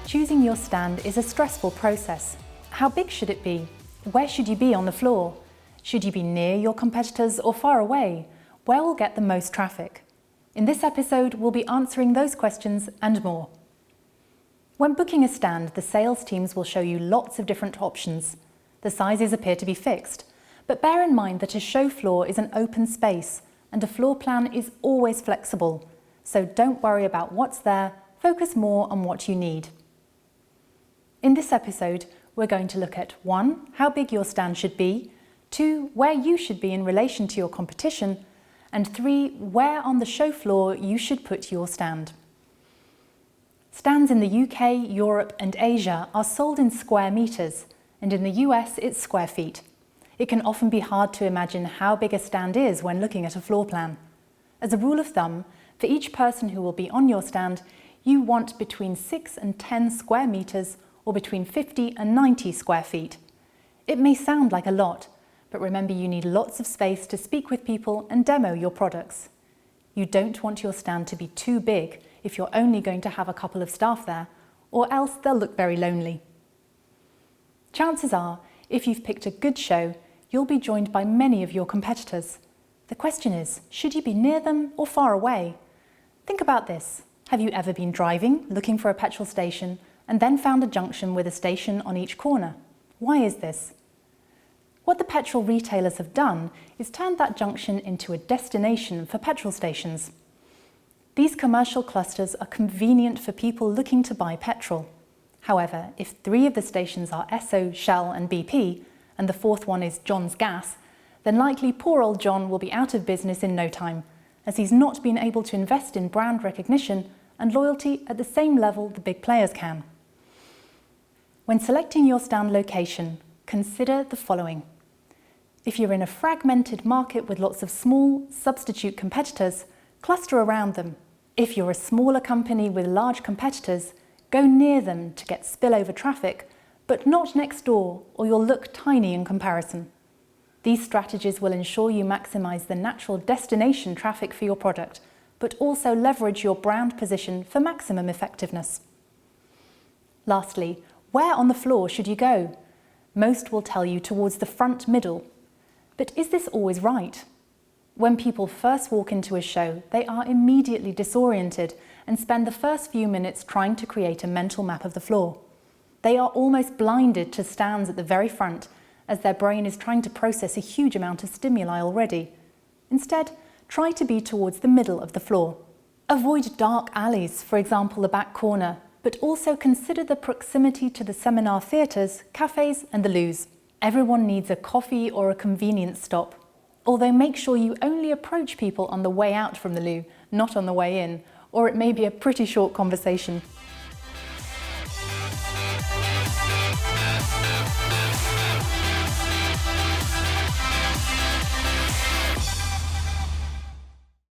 Choosing your stand is a stressful process. How big should it be? Where should you be on the floor? Should you be near your competitors or far away? Where will get the most traffic? In this episode, we'll be answering those questions and more. When booking a stand, the sales teams will show you lots of different options. The sizes appear to be fixed, but bear in mind that a show floor is an open space and a floor plan is always flexible. So don't worry about what's there, focus more on what you need. In this episode, we're going to look at 1. How big your stand should be, 2. Where you should be in relation to your competition, and 3. Where on the show floor you should put your stand. Stands in the UK, Europe and Asia are sold in square meters, and in the US it's square feet. It can often be hard to imagine how big a stand is when looking at a floor plan. As a rule of thumb, for each person who will be on your stand, you want between 6 and 10 square meters or between 50 and 90 square feet. It may sound like a lot, but remember you need lots of space to speak with people and demo your products. You don't want your stand to be too big if you're only going to have a couple of staff there, or else they'll look very lonely. Chances are, if you've picked a good show, you'll be joined by many of your competitors. The question is, should you be near them or far away? Think about this. Have you ever been driving, looking for a petrol station, and then found a junction with a station on each corner? Why is this? What the petrol retailers have done is turned that junction into a destination for petrol stations. These commercial clusters are convenient for people looking to buy petrol. However, if 3 of the stations are Esso, Shell and BP, and the 4th one is John's Gas, then likely poor old John will be out of business in no time, as he's not been able to invest in brand recognition and loyalty at the same level the big players can. When selecting your stand location, consider the following. If you're in a fragmented market with lots of small, substitute competitors, cluster around them. If you're a smaller company with large competitors, go near them to get spillover traffic, but not next door or you'll look tiny in comparison. These strategies will ensure you maximize the natural destination traffic for your product, but also leverage your brand position for maximum effectiveness. Lastly, where on the floor should you go? Most will tell you towards the front middle. But is this always right? When people first walk into a show, they are immediately disoriented and spend the first few minutes trying to create a mental map of the floor. They are almost blinded to stands at the very front, as their brain is trying to process a huge amount of stimuli already. Instead, try to be towards the middle of the floor. Avoid dark alleys, for example the back corner, but also consider the proximity to the seminar theatres, cafes and the loos. Everyone needs a coffee or a convenience stop, although make sure you only approach people on the way out from the loo, not on the way in, or it may be a pretty short conversation.